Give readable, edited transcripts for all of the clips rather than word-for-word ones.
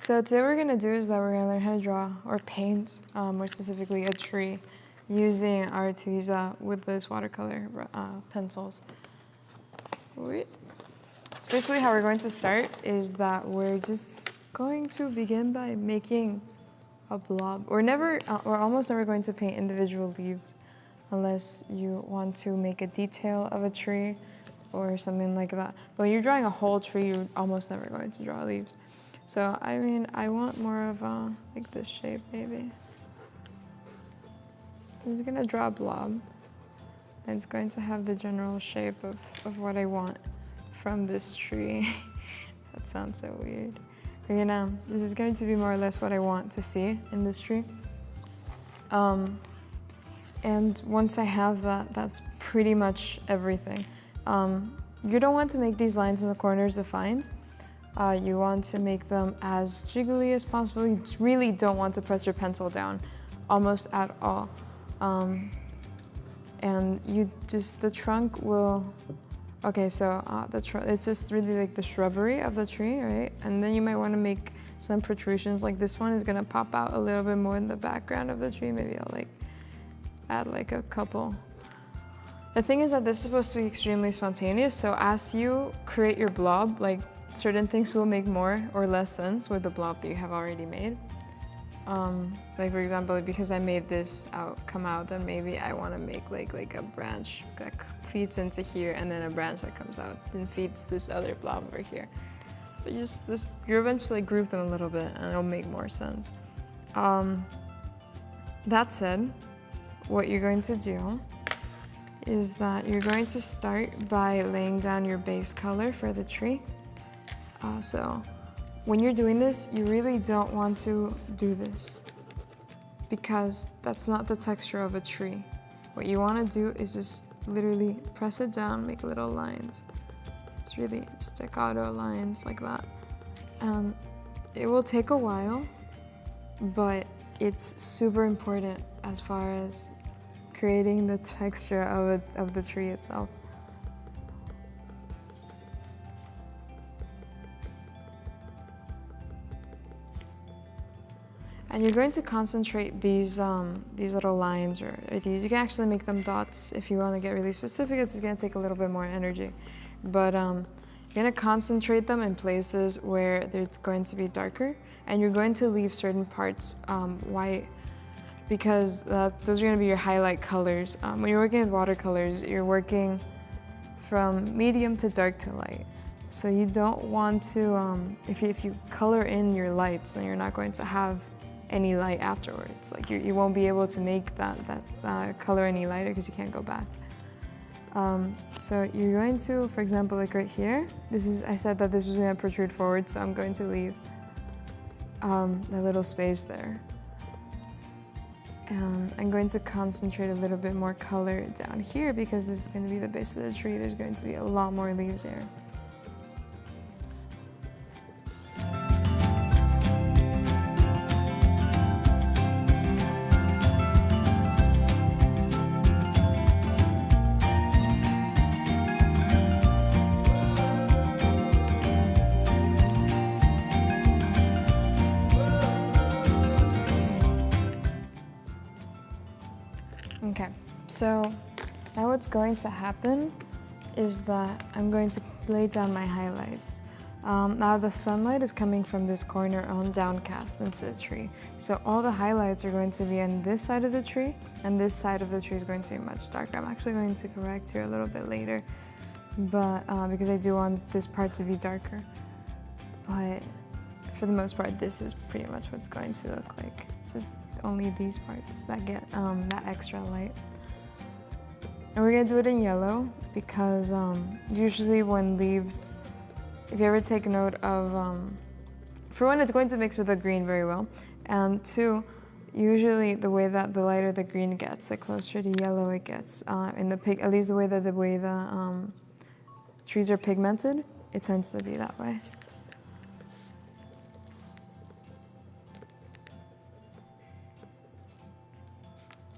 So today what we're gonna do is that we're gonna learn how to draw or paint, more specifically a tree, using Arteza Woodless Watercolor Pencils. So basically how we're going to start is that we're just going to begin by making a blob. We're almost never going to paint individual leaves unless you want to make a detail of a tree or something like that. But when you're drawing a whole tree, you're almost never going to draw leaves. So, I mean, I want more of like this shape, maybe. So I'm just gonna draw a blob. And it's going to have the general shape of what I want from this tree. That sounds so weird. This is going to be more or less what I want to see in this tree. And once I have that, that's pretty much everything. You don't want to make these lines in the corners defined. You want to make them as jiggly as possible. You really don't want to press your pencil down almost at all. And the trunk will, okay, so it's just really like the shrubbery of the tree, right? And then you might want to make some protrusions, like this one is gonna pop out a little bit more in the background of the tree. Maybe I'll like add like a couple. The thing is that this is supposed to be extremely spontaneous, so as you create your blob, like certain things will make more or less sense with the blob that you have already made. Like for example, because I made this come out, then maybe I want to make like a branch that feeds into here, and then a branch that comes out and feeds this other blob over here. But you eventually group them a little bit, and it'll make more sense. That said, what you're going to do is that you're going to start by laying down your base color for the tree. So when you're doing this, you really don't want to do this because that's not the texture of a tree. What you want to do is just literally press it down, make little lines. It's really staccato lines like that. And it will take a while, but it's super important as far as creating the texture of the tree itself. And you're going to concentrate these little lines or these. You can actually make them dots if you want to get really specific. It's just going to take a little bit more energy. But you're going to concentrate them in places where it's going to be darker, and you're going to leave certain parts white because those are going to be your highlight colors. When you're working with watercolors, you're working from medium to dark to light. So you don't want to, if you color in your lights, then you're not going to have any light afterwards. Like you won't be able to make that color any lighter because you can't go back. So you're going to, for example, like right here, I said that this was going to protrude forward, so I'm going to leave that little space there. And I'm going to concentrate a little bit more color down here because this is going to be the base of the tree. There's going to be a lot more leaves there. Okay, so now what's going to happen is that I'm going to lay down my highlights. Now the sunlight is coming from this corner on downcast into the tree. So all the highlights are going to be on this side of the tree, and this side of the tree is going to be much darker. I'm actually going to correct here a little bit later, but because I do want this part to be darker. But for the most part, this is pretty much what's going to look like. Just only these parts that get that extra light. And we're gonna do it in yellow because usually when leaves, if you ever take note of, for one, it's going to mix with the green very well, and two, usually the way that the lighter the green gets, the closer to yellow it gets. At least the way the trees are pigmented, it tends to be that way.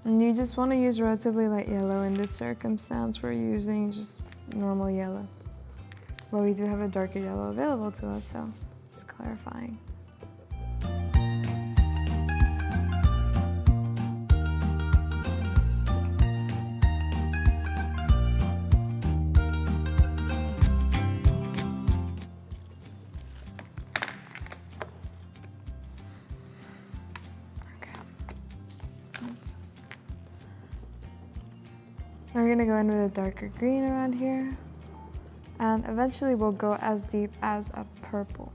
And you just want to use relatively light yellow. In this circumstance, we're using just normal yellow. But we do have a darker yellow available to us, so just clarifying. Now we're gonna go in with a darker green around here. And eventually we'll go as deep as a purple.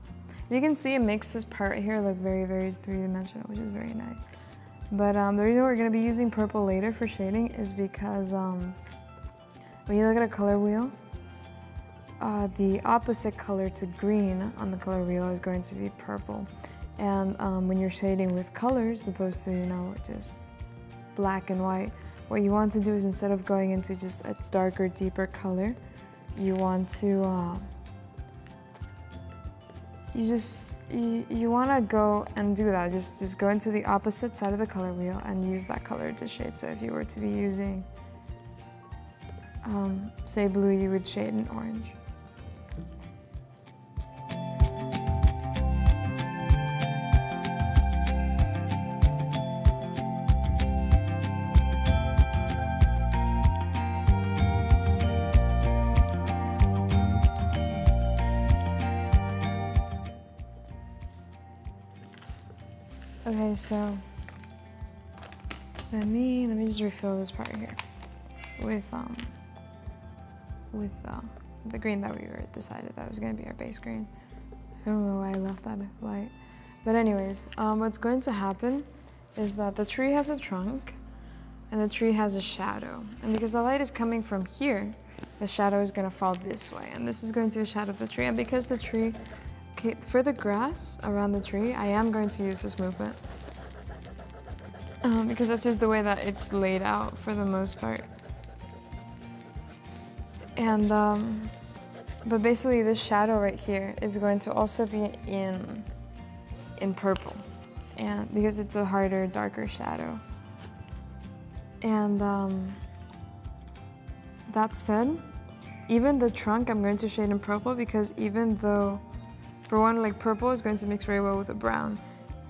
You can see it makes this part right here look very, very three-dimensional, which is very nice. But the reason we're gonna be using purple later for shading is because when you look at a color wheel, the opposite color to green on the color wheel is going to be purple. And when you're shading with colors, as opposed to, you know, just black and white, what you want to do is instead of going into just a darker, deeper color, you want to, you want to go and do that. Just go into the opposite side of the color wheel and use that color to shade. So if you were to be using, say blue, you would shade in orange. Okay, so let me just refill this part here with the green that we were decided that was gonna be our base green. I don't know why I left that light, but anyways, what's going to happen is that the tree has a trunk and the tree has a shadow, and because the light is coming from here, the shadow is gonna fall this way, and this is going to shadow the tree, and because the tree. Okay, for the grass around the tree, I am going to use this movement because that's just the way that it's laid out for the most part. And but basically, this shadow right here is going to also be in purple, and because it's a harder, darker shadow. And that said, even the trunk I'm going to shade in purple because even though. For one, like purple is going to mix very well with the brown.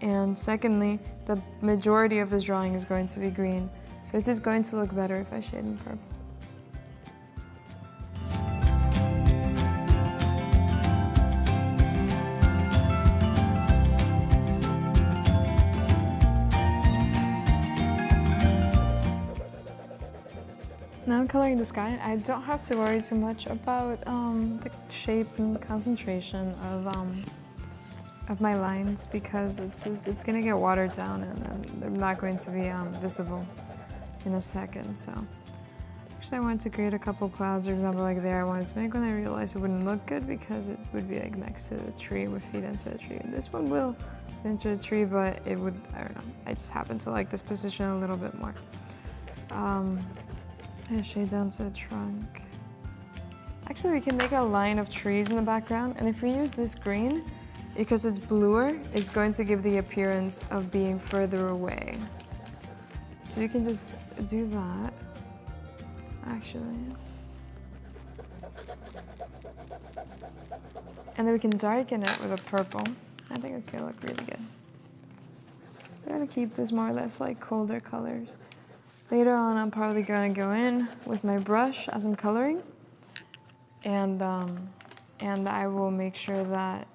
And secondly, the majority of this drawing is going to be green. So it is going to look better if I shade in purple. Now I'm coloring the sky. I don't have to worry too much about the shape and concentration of my lines because it's gonna get watered down and they're not going to be visible in a second. So actually I wanted to create a couple clouds, for example, like there I wanted to make when I realized it wouldn't look good because it would be like next to the tree, it would feed into the tree. This one will fit into the tree, but it would, I don't know, I just happen to like this position a little bit more. I shade down to the trunk. Actually, we can make a line of trees in the background, and if we use this green, because it's bluer, it's going to give the appearance of being further away. So we can just do that, actually. And then we can darken it with a purple. I think it's gonna look really good. We're gonna keep this more or less like colder colors. Later on, I'm probably gonna go in with my brush as I'm coloring, and I will make sure that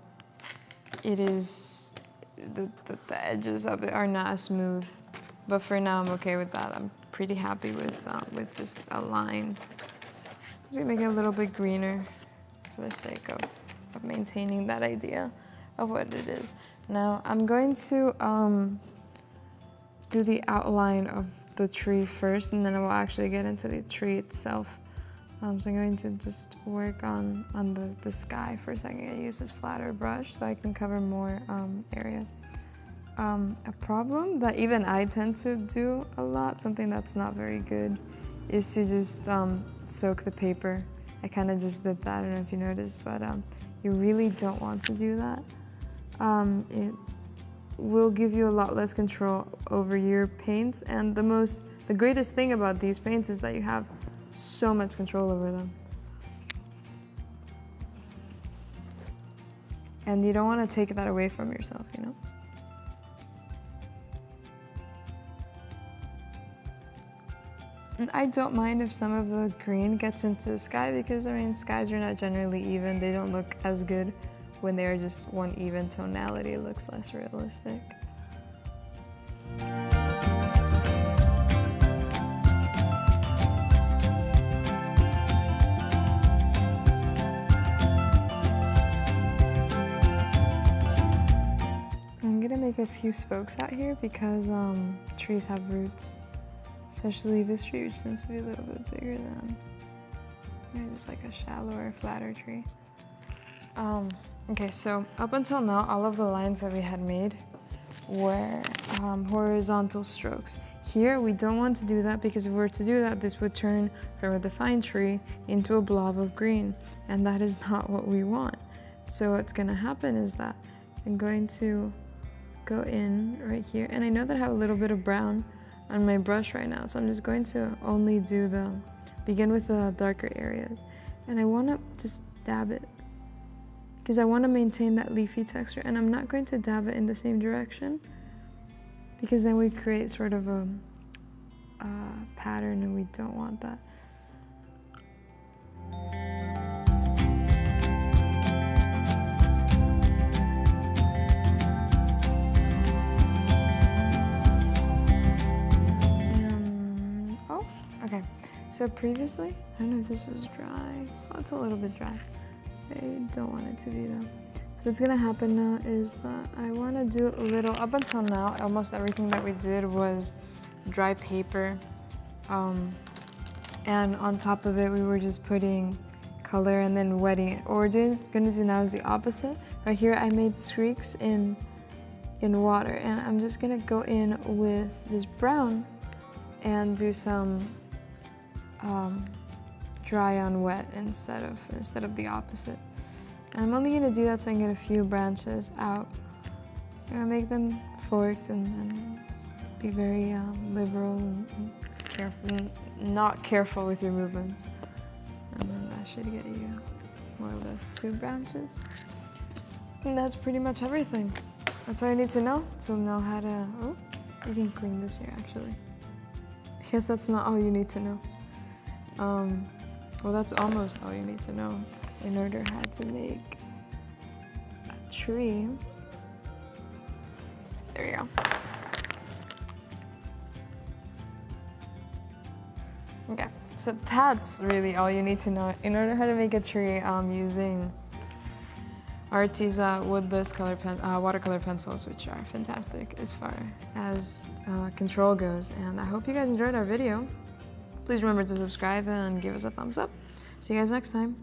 it is the edges of it are not as smooth. But for now, I'm okay with that. I'm pretty happy with just a line. I'm just gonna make it a little bit greener for the sake of maintaining that idea of what it is. Now I'm going to do the outline of the tree first, and then I will actually get into the tree itself. So I'm going to just work on the sky for a second. I use this flatter brush so I can cover more area. A problem that even I tend to do a lot, something that's not very good, is to just soak the paper. I kind of just did that, I don't know if you noticed, but you really don't want to do that. It will give you a lot less control over your paints, and the greatest thing about these paints is that you have so much control over them. And you don't want to take that away from yourself, you know? And I don't mind if some of the green gets into the sky because, I mean, skies are not generally even. They don't look as good when they're just one even tonality. It looks less realistic. make a few spokes out here because trees have roots, especially this tree, which tends to be a little bit bigger than, just like a shallower, flatter tree. Okay, so up until now, all of the lines that we had made were horizontal strokes. Here, we don't want to do that because if we were to do that, this would turn from a defined tree into a blob of green, and that is not what we want. So what's gonna happen is that I'm going to go in right here, and I know that I have a little bit of brown on my brush right now, so I'm just going to only begin with the darker areas. And I wanna just dab it, because I want to maintain that leafy texture, and I'm not going to dab it in the same direction because then we create sort of a pattern and we don't want that. Oh, okay. So previously, I don't know if this is dry. Oh, it's a little bit dry. I don't want it to be though. So what's gonna happen now is that I wanna do a little, up until now, almost everything that we did was dry paper. And on top of it, we were just putting color and then wetting it. What we're gonna do now is the opposite. Right here, I made streaks in water, and I'm just gonna go in with this brown and do some dry on wet instead of the opposite. And I'm only gonna do that so I can get a few branches out. I'm gonna make them forked and just be very liberal and careful, not careful with your movements. And then that should get you more or less 2 branches. And that's pretty much everything. That's all you need to know how to, oh, you can clean this here actually. I guess that's not all you need to know. Well, that's almost all you need to know in order how to make a tree. There you go. Okay, so that's really all you need to know in order how to make a tree using Arteza Woodless Watercolor Pencils, which are fantastic as far as control goes. And I hope you guys enjoyed our video. Please remember to subscribe and give us a thumbs up. See you guys next time.